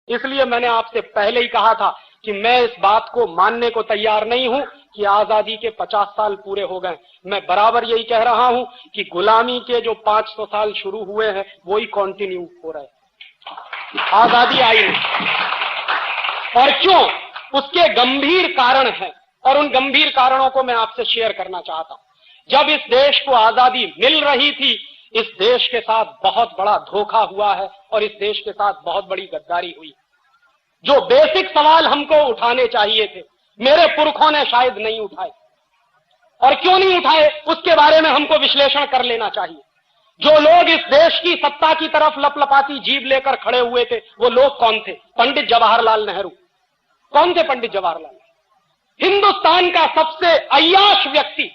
इसलिए मैंने आपसे पहले ही कहा था कि मैं इस बात को मानने को तैयार नहीं हूं कि आजादी के 50 साल पूरे हो गए। मैं बराबर यही कह रहा हूं कि गुलामी के जो 500 साल शुरू हुए हैं वो ही कंटिन्यू हो रहे हैं, आजादी आई नहीं। और क्यों? उसके गंभीर कारण हैं और उन गंभीर कारणों को मैं आपसे शेयर करना चाहता हूं। जब इस देश को आजादी मिल रही थी, इस देश के साथ बहुत बड़ा धोखा हुआ है और इस देश के साथ बहुत बड़ी गद्दारी हुई। जो बेसिक सवाल हमको उठाने चाहिए थे, मेरे पुरखों ने शायद नहीं उठाए, और क्यों नहीं उठाए उसके बारे में हमको विश्लेषण कर लेना चाहिए। जो लोग इस देश की सत्ता की तरफ लपलपाती जीभ लेकर खड़े हुए थे, वो लोग कौन थे? पंडित जवाहरलाल नेहरू। कौन थे पंडित जवाहरलाल? हिंदुस्तान का सबसे अय्याश व्यक्ति,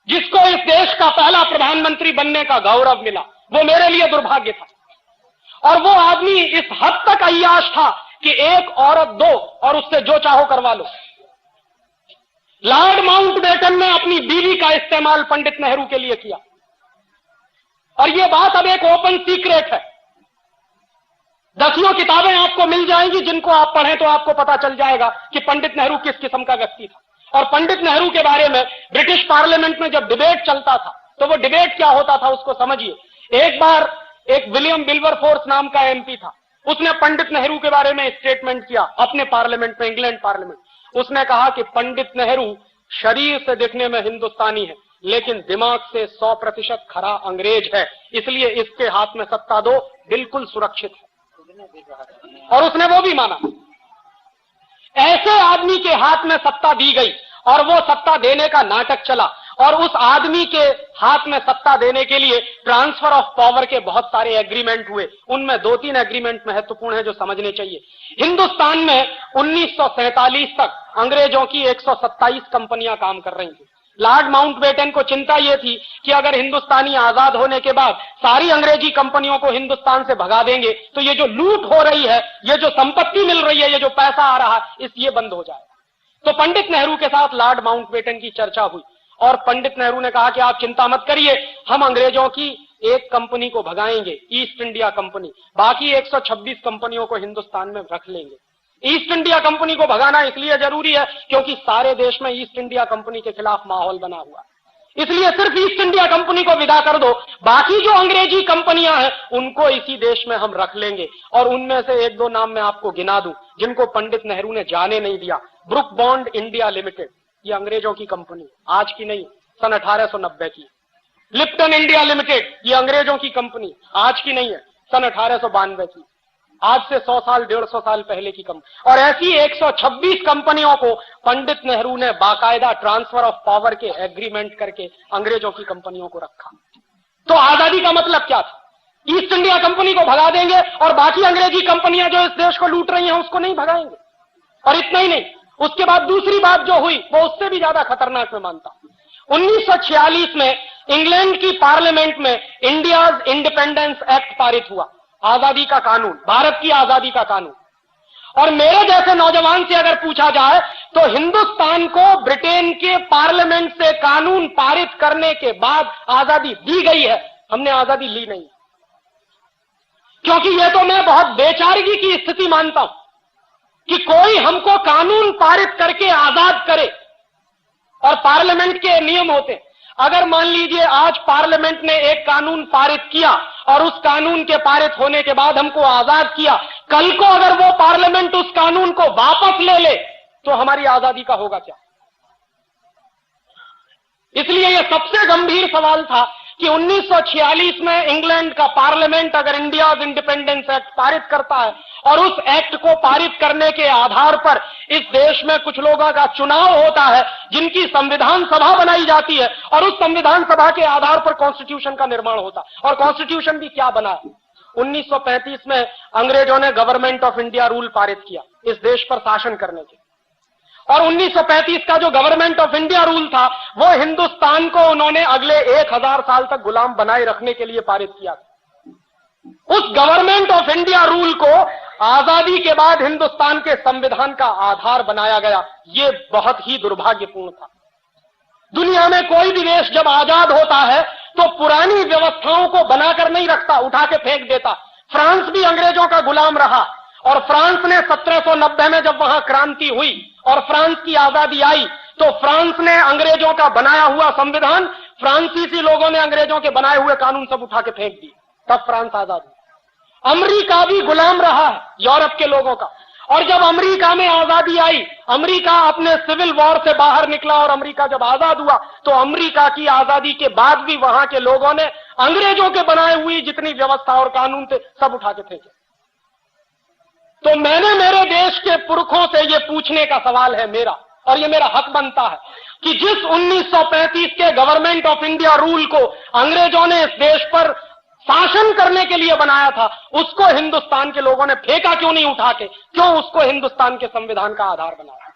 जिसको इस देश का पहला प्रधानमंत्री बनने का गौरव मिला, वो मेरे लिए दुर्भाग्य था। और वो आदमी इस हद तक अय्याश था कि एक औरत दो और उससे जो चाहो करवा लो। लॉर्ड माउंटबेटन ने अपनी बीवी का इस्तेमाल पंडित नेहरू के लिए किया, और ये बात अब एक ओपन सीक्रेट है। दसियों किताबें आपको मिल जाएंगी, जिनको आप पढ़ें तो आपको पता चल जाएगा कि पंडित नेहरू किस किस्म का व्यक्ति था। और पंडित नेहरू के बारे में ब्रिटिश पार्लियामेंट में जब डिबेट चलता था, तो वो डिबेट क्या होता था उसको समझिए। एक बार एक विलियम विल्बरफोर्स नाम का एमपी था, उसने पंडित नेहरू के बारे में स्टेटमेंट किया अपने पार्लियामेंट में, इंग्लैंड पार्लियामेंट। उसने कहा कि पंडित नेहरू शरीर से दिखने में हिंदुस्तानी है, लेकिन दिमाग से 100% खरा अंग्रेज है, इसलिए इसके हाथ में सत्ता दो, बिल्कुल सुरक्षित है। और उसने वो भी माना। ऐसे आदमी के हाथ में सत्ता दी गई और वो सत्ता देने का नाटक चला, और उस आदमी के हाथ में सत्ता देने के लिए ट्रांसफर ऑफ पावर के बहुत सारे एग्रीमेंट हुए। उनमें 2-3 एग्रीमेंट महत्वपूर्ण है जो समझने चाहिए। हिंदुस्तान में 1947 तक अंग्रेजों की 127 कंपनियां काम कर रही थी। लॉर्ड माउंटबेटन को चिंता यह थी कि अगर हिंदुस्तानी आजाद होने के बाद सारी अंग्रेजी कंपनियों को हिंदुस्तान से भगा देंगे तो ये जो लूट हो रही है, ये जो संपत्ति मिल रही है, ये जो पैसा आ रहा है, ये बंद हो जाएगा। तो पंडित नेहरू के साथ लॉर्ड माउंटबेटन की चर्चा हुई और पंडित नेहरू ने कहा कि आप चिंता मत करिए, हम अंग्रेजों की एक कंपनी को भगाएंगे, ईस्ट इंडिया कंपनी, बाकी 126 कंपनियों को हिंदुस्तान में रख लेंगे। ईस्ट इंडिया कंपनी को भगाना इसलिए जरूरी है क्योंकि सारे देश में ईस्ट इंडिया कंपनी के खिलाफ माहौल बना हुआ है, इसलिए सिर्फ ईस्ट इंडिया कंपनी को विदा कर दो, बाकी जो अंग्रेजी कंपनियां हैं उनको इसी देश में हम रख लेंगे। और उनमें से 1-2 नाम मैं आपको गिना दूं जिनको पंडित नेहरू ने जाने नहीं दिया। ब्रुक बॉन्ड इंडिया लिमिटेड, ये अंग्रेजों की कंपनी, आज की नहीं, सन 1890 की। लिप्टन इंडिया लिमिटेड, ये अंग्रेजों की कंपनी, आज की नहीं है, सन 1892 की, आज से 100 साल 150 साल पहले की कंपनी। और ऐसी 126 कंपनियों को पंडित नेहरू ने बाकायदा ट्रांसफर ऑफ पावर के एग्रीमेंट करके अंग्रेजों की कंपनियों को रखा। तो आजादी का मतलब क्या था? ईस्ट इंडिया कंपनी को भगा देंगे और बाकी अंग्रेजी कंपनियां जो इस देश को लूट रही हैं उसको नहीं भगाएंगे। और इतना ही नहीं, उसके बाद दूसरी बात जो हुई वो उससे भी ज्यादा खतरनाक मैं मानता हूं। 1946 में इंग्लैंड की पार्लियामेंट में इंडियाज इंडिपेंडेंस एक्ट पारित हुआ, आजादी का कानून, भारत की आजादी का कानून। और मेरे जैसे नौजवान से अगर पूछा जाए तो हिंदुस्तान को ब्रिटेन के पार्लियामेंट से कानून पारित करने के बाद आजादी दी गई है, हमने आजादी ली नहीं। क्योंकि यह तो मैं बहुत बेचारगी की स्थिति मानता हूं कि कोई हमको कानून पारित करके आजाद करे। और पार्लियामेंट के नियम होते हैं, अगर मान लीजिए आज पार्लियामेंट ने एक कानून पारित किया और उस कानून के पारित होने के बाद हमको आजाद किया, कल को अगर वो पार्लियामेंट उस कानून को वापस ले ले तो हमारी आजादी का होगा क्या? इसलिए यह सबसे गंभीर सवाल था कि 1946 में इंग्लैंड का पार्लियामेंट अगर इंडियाज इंडिपेंडेंस एक्ट पारित करता है और उस एक्ट को पारित करने के आधार पर इस देश में कुछ लोगों का चुनाव होता है, जिनकी संविधान सभा बनाई जाती है, और उस संविधान सभा के आधार पर कॉन्स्टिट्यूशन का निर्माण होता है। और कॉन्स्टिट्यूशन भी क्या बना है? 1935 में अंग्रेजों ने गवर्नमेंट ऑफ इंडिया रूल पारित किया इस देश पर शासन करने के, और 1935 का जो गवर्नमेंट ऑफ इंडिया रूल था वो हिंदुस्तान को उन्होंने अगले 1000 साल तक गुलाम बनाए रखने के लिए पारित किया। उस गवर्नमेंट ऑफ इंडिया रूल को आजादी के बाद हिंदुस्तान के संविधान का आधार बनाया गया। ये बहुत ही दुर्भाग्यपूर्ण था। दुनिया में कोई भी देश जब आजाद होता है तो पुरानी व्यवस्थाओं को बनाकर नहीं रखता, उठा के फेंक देता। फ्रांस भी अंग्रेजों का गुलाम रहा और फ्रांस ने 1790 में जब वहां क्रांति हुई और फ्रांस की आजादी आई तो फ्रांस ने अंग्रेजों का बनाया हुआ संविधान, फ्रांसीसी लोगों ने अंग्रेजों के बनाए हुए कानून सब उठा के फेंक दिए, तब फ्रांस आजाद हुआ। अमेरिका भी गुलाम रहा है यूरोप के लोगों का, और जब अमेरिका में आजादी आई, अमेरिका अपने सिविल वॉर से बाहर निकला और अमेरिका जब आजाद हुआ तो अमेरिका की आजादी के बाद भी वहां के लोगों ने अंग्रेजों के बनाए हुई जितनी व्यवस्था और कानून थे सब उठा के फेंके। तो मैंने मेरे देश के पुरखों से यह पूछने का सवाल है मेरा, और यह मेरा हक बनता है कि जिस 1935 के गवर्नमेंट ऑफ इंडिया रूल को अंग्रेजों ने इस देश पर शासन करने के लिए बनाया था, उसको हिंदुस्तान के लोगों ने फेंका क्यों नहीं उठा के, क्यों उसको हिंदुस्तान के संविधान का आधार बनाया?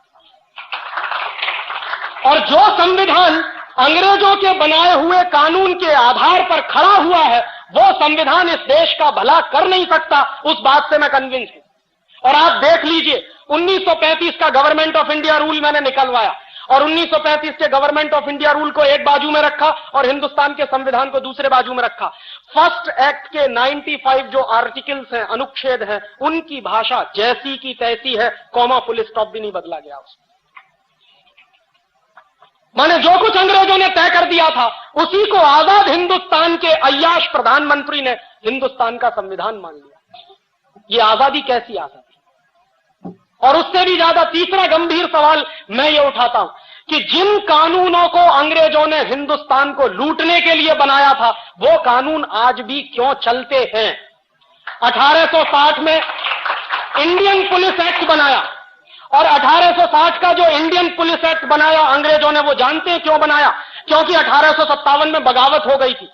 और जो संविधान अंग्रेजों के बनाए हुए कानून के आधार पर खड़ा हुआ है, वो संविधान इस देश का भला कर नहीं सकता, उस बात से मैं कन्विंस हूं। और आप देख लीजिए 1935 का गवर्नमेंट ऑफ इंडिया रूल मैंने निकलवाया और 1935 के गवर्नमेंट ऑफ इंडिया रूल को एक बाजू में रखा और हिंदुस्तान के संविधान को दूसरे बाजू में रखा। फर्स्ट एक्ट के 95 जो आर्टिकल्स हैं, अनुच्छेद हैं, उनकी भाषा जैसी की तैसी है, कॉमा फुल स्टॉप भी नहीं बदला गया उसमें। माने जो कुछ अंग्रेजों ने तय कर दिया था उसी को आजाद हिंदुस्तान के अय्याश प्रधानमंत्री ने हिंदुस्तान का संविधान मान लिया। ये आजादी कैसी आजादी? और उससे भी ज्यादा तीसरा गंभीर सवाल मैं ये उठाता हूं कि जिन कानूनों को अंग्रेजों ने हिंदुस्तान को लूटने के लिए बनाया था वो कानून आज भी क्यों चलते हैं? 1860 में इंडियन पुलिस एक्ट बनाया और 1860 का जो इंडियन पुलिस एक्ट बनाया अंग्रेजों ने, वो जानते हैं क्यों बनाया? क्योंकि 1857 में बगावत हो गई थी,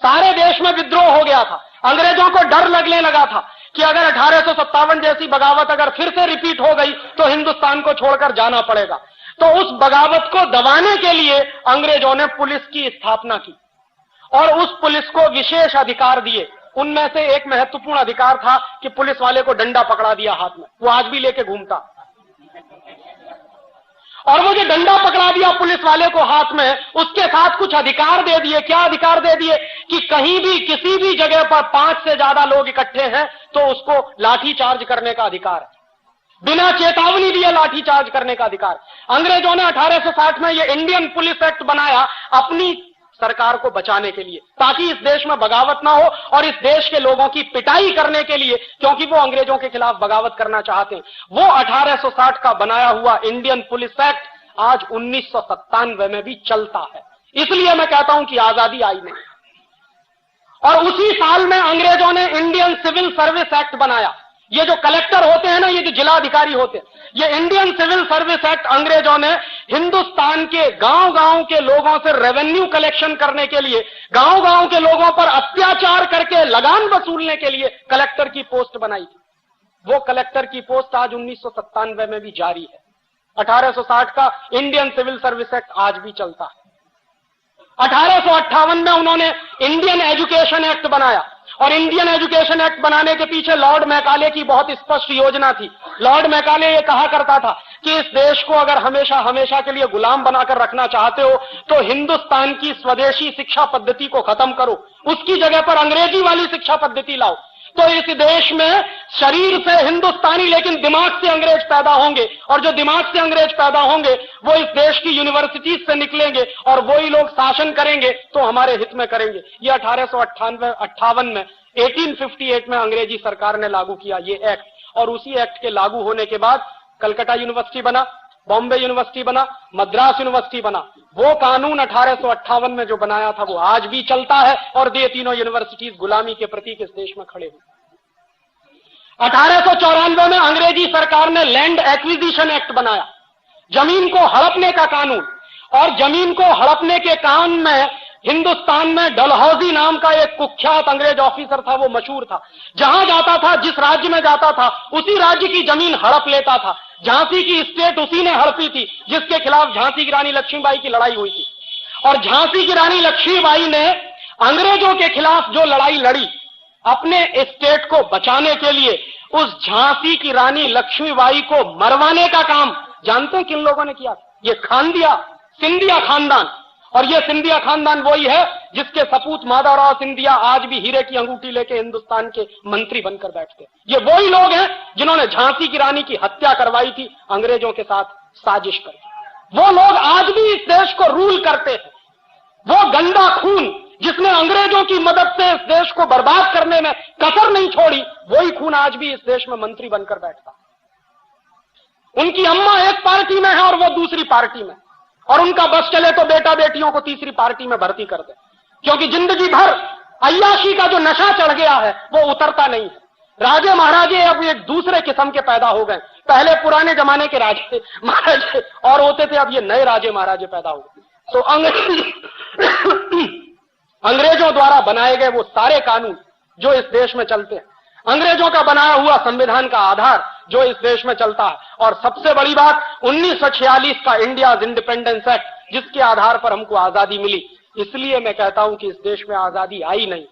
सारे देश में विद्रोह हो गया था। अंग्रेजों को डर लगने लगा था कि अगर 1857 जैसी बगावत अगर फिर से रिपीट हो गई तो हिंदुस्तान को छोड़कर जाना पड़ेगा। तो उस बगावत को दबाने के लिए अंग्रेजों ने पुलिस की स्थापना की और उस पुलिस को विशेष अधिकार दिए। उनमें से एक महत्वपूर्ण अधिकार था कि पुलिस वाले को डंडा पकड़ा दिया हाथ में, वो आज भी लेके घूमता। और वो जो डंडा पकड़ा दिया पुलिस वाले को हाथ में, उसके साथ कुछ अधिकार दे दिए। क्या अधिकार दे दिए? कि कहीं भी किसी भी जगह पर 5 से ज्यादा लोग इकट्ठे हैं तो उसको लाठी चार्ज करने का अधिकार है, बिना चेतावनी दिए लाठी चार्ज करने का अधिकार। अंग्रेजों ने 1860 में ये इंडियन पुलिस एक्ट बनाया अपनी सरकार को बचाने के लिए, ताकि इस देश में बगावत ना हो और इस देश के लोगों की पिटाई करने के लिए, क्योंकि वो अंग्रेजों के खिलाफ बगावत करना चाहते हैं। वो 1860 का बनाया हुआ इंडियन पुलिस एक्ट आज 1997 में भी चलता है। इसलिए मैं कहता हूं कि आजादी आई नहीं। और उसी साल में अंग्रेजों ने इंडियन सिविल सर्विस एक्ट बनाया। ये जो कलेक्टर होते हैं ना, ये जो जिलाधिकारी होते हैं, ये इंडियन सिविल सर्विस एक्ट अंग्रेजों ने हिंदुस्तान के गांव-गांव के लोगों से रेवेन्यू कलेक्शन करने के लिए, गांव-गांव के लोगों पर अत्याचार करके लगान वसूलने के लिए कलेक्टर की पोस्ट बनाई थी। वो कलेक्टर की पोस्ट आज 1997 में भी जारी है। 1860 का इंडियन सिविल सर्विस एक्ट आज भी चलता है। 1858 में उन्होंने इंडियन एजुकेशन एक्ट बनाया और इंडियन एजुकेशन एक्ट बनाने के पीछे लॉर्ड मैकाले की बहुत स्पष्ट योजना थी। लॉर्ड मैकाले ये कहा करता था कि इस देश को अगर हमेशा हमेशा के लिए गुलाम बनाकर रखना चाहते हो तो हिंदुस्तान की स्वदेशी शिक्षा पद्धति को खत्म करो, उसकी जगह पर अंग्रेजी वाली शिक्षा पद्धति लाओ। तो इस देश में शरीर से हिंदुस्तानी लेकिन दिमाग से अंग्रेज पैदा होंगे, और जो दिमाग से अंग्रेज पैदा होंगे वो इस देश की यूनिवर्सिटीज से निकलेंगे और वही लोग शासन करेंगे तो हमारे हित में करेंगे। ये 1858 में 1858 में अंग्रेजी सरकार ने लागू किया ये एक्ट, और उसी एक्ट के लागू होने के बाद कलकत्ता यूनिवर्सिटी बना, बॉम्बे यूनिवर्सिटी बना, मद्रास यूनिवर्सिटी बना। वो कानून 1858 में जो बनाया था वो आज भी चलता है और ये तीनों यूनिवर्सिटीज गुलामी के प्रतीक इस देश में खड़े हुए। 1894 में अंग्रेजी सरकार ने लैंड एक्विजिशन एक्ट बनाया, जमीन को हड़पने का कानून। और जमीन को हड़पने के काम में हिंदुस्तान में डलहौजी नाम का एक कुख्यात अंग्रेज ऑफिसर था, वो मशहूर था। जहां जाता था, जिस राज्य में जाता था, उसी राज्य की जमीन हड़प लेता था। झांसी की स्टेट उसी ने हड़पी थी जिसके खिलाफ झांसी की रानी लक्ष्मीबाई की लड़ाई हुई थी। और झांसी की रानी लक्ष्मीबाई ने अंग्रेजों के खिलाफ जो लड़ाई लड़ी अपने स्टेट को बचाने के लिए, उस झांसी की रानी लक्ष्मीबाई को मरवाने का काम जानते हैं किन लोगों ने किया? ये खानदिया सिंधिया खानदान। और ये सिंधिया खानदान वही है जिसके सपूत माधवराव सिंधिया आज भी हीरे की अंगूठी लेके हिंदुस्तान के मंत्री बनकर बैठते। ये वही लोग हैं जिन्होंने झांसी की रानी की हत्या करवाई थी अंग्रेजों के साथ साजिश करके। वो लोग आज भी इस देश को रूल करते हैं। वो गंदा खून जिसने अंग्रेजों की मदद से इस देश को बर्बाद करने में कसर नहीं छोड़ी, वही खून आज भी इस देश में मंत्री बनकर बैठता। उनकी अम्मा एक पार्टी में है और वो दूसरी पार्टी में, और उनका बस चले तो बेटा बेटियों को तीसरी पार्टी में भर्ती कर दे, क्योंकि जिंदगी भर अय्याशी का जो नशा चढ़ गया है वो उतरता नहीं है। राजे महाराजे अब एक दूसरे किस्म के पैदा हो गए। पहले पुराने जमाने के राजे महाराजे और होते थे, अब ये नए राजे महाराजे पैदा हो गए। तो अंग्रेजों द्वारा बनाए गए वो सारे कानून जो इस देश में चलते हैं, अंग्रेजों का बनाया हुआ संविधान का आधार जो इस देश में चलता है, और सबसे बड़ी बात 1946 का इंडिया इंडिपेंडेंस एक्ट जिसके आधार पर हमको आजादी मिली। इसलिए मैं कहता हूं कि इस देश में आजादी आई नहीं,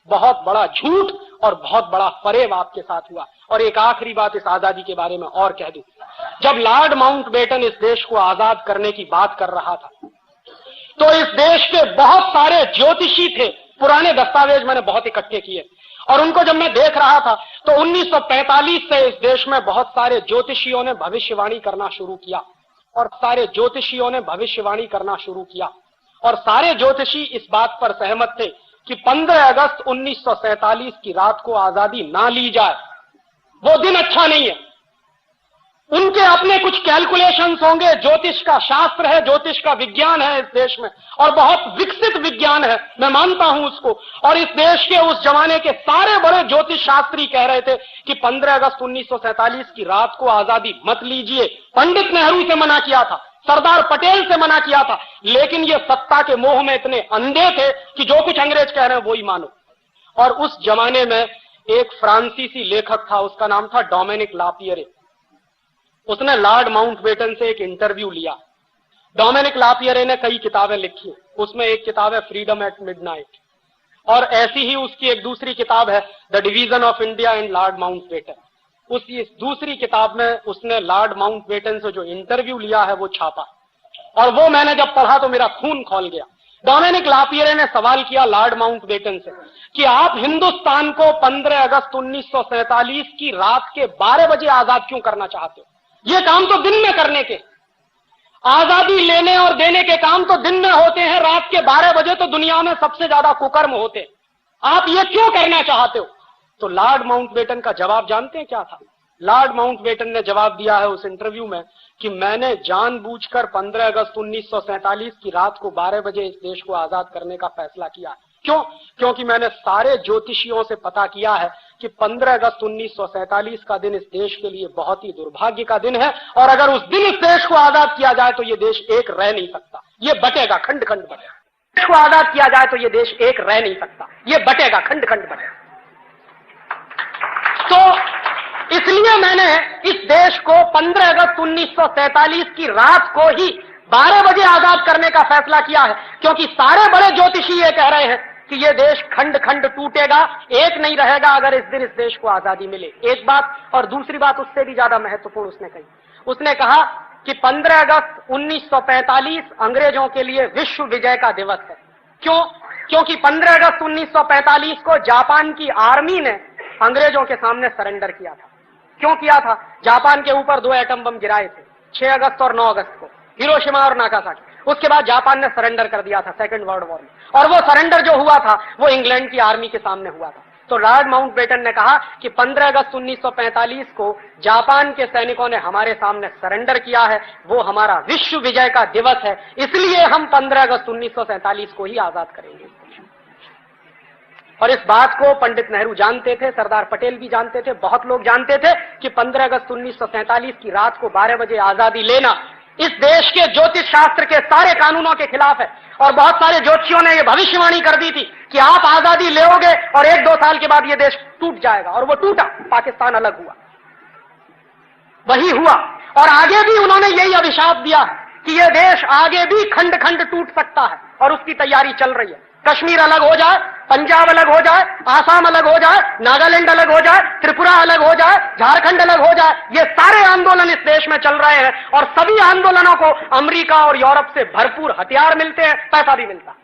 बहुत बड़ा झूठ और बहुत बड़ा फरेब आपके साथ हुआ। और एक आखिरी बात इस आजादी के बारे में और कह दूं, जब लॉर्ड माउंटबेटन इस देश को आजाद करने की बात कर रहा था तो इस देश के बहुत सारे ज्योतिषी थे, पुराने दस्तावेज मैंने बहुत इकट्ठे किए, और उनको जब मैं देख रहा था तो 1945 से इस देश में बहुत सारे ज्योतिषियों ने भविष्यवाणी करना शुरू किया, और सारे ज्योतिषियों ने भविष्यवाणी करना शुरू किया, और सारे ज्योतिषी इस बात पर सहमत थे कि 15 अगस्त 1947 की रात को आजादी ना ली जाए, वो दिन अच्छा नहीं है। उनके अपने कुछ कैलकुलेशंस होंगे, ज्योतिष का शास्त्र है, ज्योतिष का विज्ञान है इस देश में, और बहुत विकसित विज्ञान है, मैं मानता हूं उसको। और इस देश के उस जमाने के सारे बड़े ज्योतिष शास्त्री कह रहे थे कि 15 अगस्त 1947 की रात को आजादी मत लीजिए। पंडित नेहरू से मना किया था, सरदार पटेल से मना किया था, लेकिन ये सत्ता के मोह में इतने अंधे थे कि जो कुछ अंग्रेज कह रहे हैं वो ही मानो। और उस जमाने में एक फ्रांसीसी लेखक था, उसका नाम था डोमिनिक लापियरे। उसने लॉर्ड माउंटबेटन से एक इंटरव्यू लिया। डोमिनिक लापियरे ने कई किताबें लिखी, उसमें एक किताब है फ्रीडम एट मिडनाइट, और ऐसी ही उसकी एक दूसरी किताब है the division of India and Lord Mountbatten. उसी दूसरी किताब में उसने लॉर्ड माउंटबेटन से जो इंटरव्यू लिया है वो छापा, और वो मैंने जब पढ़ा तो मेरा खून खौल गया। डोमिनिक लापियरे ने सवाल किया लॉर्ड माउंटबेटन से कि आप हिंदुस्तान को 15 अगस्त 1947 की रात के 12 बजे आजाद क्यों करना चाहते हो? ये काम तो दिन में करने के, आजादी लेने और देने के काम तो दिन में होते हैं, रात के 12 बजे तो दुनिया में सबसे ज्यादा कुकर्म होते हैं, आप ये क्यों करना चाहते हो? तो लॉर्ड माउंटबेटन का जवाब जानते हैं क्या था? लॉर्ड माउंटबेटन ने जवाब दिया है उस इंटरव्यू में कि मैंने जानबूझकर 15 अगस्त 1947 की रात को 12 बजे इस देश को आजाद करने का फैसला किया। क्यों? क्योंकि मैंने सारे ज्योतिषियों से पता किया है कि 15 अगस्त 1947 का दिन इस देश के लिए बहुत ही दुर्भाग्य का दिन है, और अगर उस दिन इस देश को आजाद किया जाए तो ये देश एक रह नहीं सकता, ये बटेगा, खंड खंड बटेगा। देश को आजाद किया जाए तो ये देश एक रह नहीं सकता, ये बटेगा, खंड खंड बटेगा। तो इसलिए मैंने इस देश को 15 अगस्त 1947 की रात को ही 12 बजे आजाद करने का फैसला किया है, क्योंकि सारे बड़े ज्योतिषी ये कह रहे हैं कि ये देश खंड खंड टूटेगा, एक नहीं रहेगा अगर इस दिन इस देश को आजादी मिले। एक बात, और दूसरी बात उससे भी ज्यादा महत्वपूर्ण उसने कही, उसने कहा कि 15 अगस्त 1945 अंग्रेजों के लिए विश्व विजय का दिवस है। क्यों? क्योंकि 15 अगस्त 1945 को जापान की आर्मी ने अंग्रेजों के सामने सरेंडर किया था। क्यों किया था? जापान के ऊपर 2 एटम बम गिराए थे 6 अगस्त और 9 अगस्त को, हिरोशिमा और नागासाकी। उसके बाद जापान ने सरेंडर कर दिया था सेकेंड वर्ल्ड वॉर में, और वो सरेंडर जो हुआ था वो इंग्लैंड की आर्मी के सामने हुआ था। तो लॉर्ड माउंटबेटन ने कहा कि 15 अगस्त 1945 को जापान के सैनिकों ने हमारे सामने सरेंडर किया है, वो हमारा विश्व विजय का दिवस है, इसलिए हम 15 अगस्त 1947 को ही आजाद करेंगे। और इस बात को पंडित नेहरू जानते थे, सरदार पटेल भी जानते थे, बहुत लोग जानते थे कि 15 अगस्त 1947 की रात को 12 बजे आजादी लेना इस देश के ज्योतिष शास्त्र के सारे कानूनों के खिलाफ है। और बहुत सारे ज्योतिषियों ने यह भविष्यवाणी कर दी थी कि आप आजादी लेोगे और 1-2 साल के बाद यह देश टूट जाएगा, और वो टूटा, पाकिस्तान अलग हुआ, वही हुआ। और आगे भी उन्होंने यही अभिशाप दिया कि यह देश आगे भी खंड खंड टूट सकता है, और उसकी तैयारी चल रही है। कश्मीर अलग हो जाए, पंजाब अलग हो जाए, आसाम अलग हो जाए, नागालैंड अलग हो जाए, त्रिपुरा अलग हो जाए, झारखंड अलग हो जाए, ये सारे आंदोलन इस देश में चल रहे हैं और सभी आंदोलनों को अमेरिका और यूरोप से भरपूर हथियार मिलते हैं, पैसा भी मिलता है।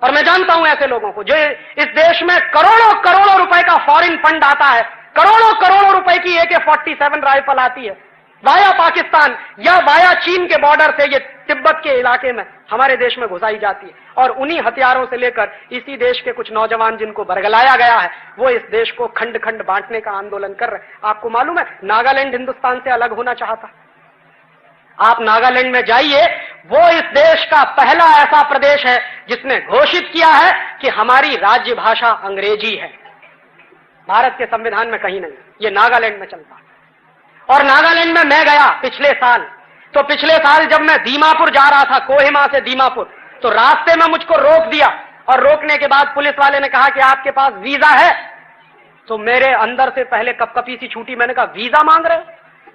और मैं जानता हूं ऐसे लोगों को जो इस देश में करोड़ों करोड़ों रुपए का फॉरेन फंड आता है, करोड़ों करोड़ों रुपए की AK-47 राइफल आती है वाया पाकिस्तान या वाया चीन के बॉर्डर से ये तिब्बत के इलाके में हमारे देश में घुसाई जाती है, और उन्हीं हथियारों से लेकर इसी देश के कुछ नौजवान जिनको बरगलाया गया है वो इस देश को खंड खंड बांटने का आंदोलन कर रहे हैं। आपको मालूम है नागालैंड हिंदुस्तान से अलग होना चाहता। आप नागालैंड में जाइए, वो इस देश का पहला ऐसा प्रदेश है जिसने घोषित किया है कि हमारी राज्य भाषा अंग्रेजी है। भारत के संविधान में कहीं नहीं, ये नागालैंड में चलता। और नागालैंड में मैं गया पिछले साल, तो पिछले साल जब मैं दीमापुर जा रहा था, कोहिमा से दीमापुर, तो रास्ते में मुझको रोक दिया और रोकने के बाद पुलिस वाले ने कहा कि आपके पास वीजा है। तो मेरे अंदर से पहले कपकपी सी छूटी, मैंने कहा वीजा मांग रहे हो?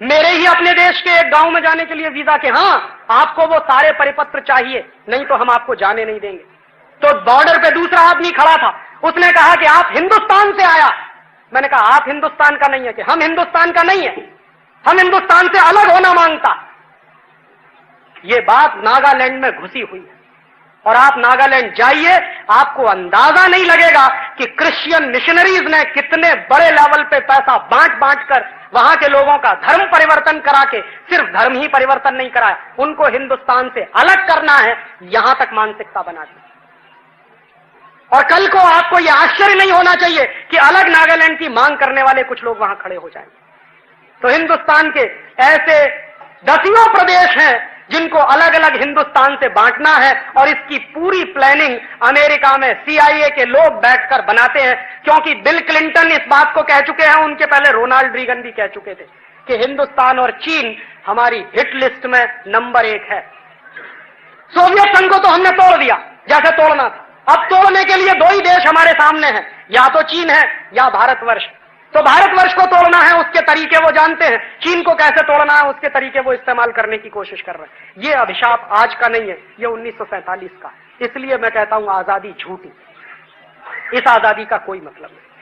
मेरे ही अपने देश के एक गांव में जाने के लिए वीजा के? हाँ, आपको वो सारे परिपत्र चाहिए, नहीं तो हम आपको जाने नहीं देंगे। तो बॉर्डर पे दूसरा आदमी खड़ा था, उसने कहा कि आप हिंदुस्तान से आया। मैंने कहा आप हिंदुस्तान का नहीं है कि? हम हिंदुस्तान का नहीं है, हम हिंदुस्तान से अलग होना मांगता। ये बात नागालैंड में घुसी हुई है और आप नागालैंड जाइए, आपको अंदाजा नहीं लगेगा कि क्रिश्चियन मिशनरीज ने कितने बड़े लेवल पे पैसा बांट बांट कर वहां के लोगों का धर्म परिवर्तन करा के, सिर्फ धर्म ही परिवर्तन नहीं कराया, उनको हिंदुस्तान से अलग करना है, यहां तक मानसिकता बना दी। और कल को आपको यह आश्चर्य नहीं होना चाहिए कि अलग नागालैंड की मांग करने वाले कुछ लोग वहां खड़े हो जाएंगे। तो हिंदुस्तान के ऐसे दसियों प्रदेश हैं जिनको अलग अलग हिंदुस्तान से बांटना है, और इसकी पूरी प्लानिंग अमेरिका में CIA के लोग बैठकर बनाते हैं, क्योंकि बिल क्लिंटन इस बात को कह चुके हैं, उनके पहले रोनाल्ड रीगन भी कह चुके थे कि हिंदुस्तान और चीन हमारी हिट लिस्ट में नंबर 1 है। सोवियत संघ को तो हमने तोड़ दिया जैसे तोड़ना था, अब तोड़ने के लिए 2 ही देश हमारे सामने हैं, या तो चीन है या भारतवर्ष। तो भारतवर्ष को तोड़ना है, उसके तरीके वो जानते हैं, चीन को कैसे तोड़ना है उसके तरीके वो इस्तेमाल करने की कोशिश कर रहे हैं। ये अभिशाप आज का नहीं है, ये 1947 का। इसलिए मैं कहता हूं आजादी झूठी, इस आजादी का कोई मतलब नहीं।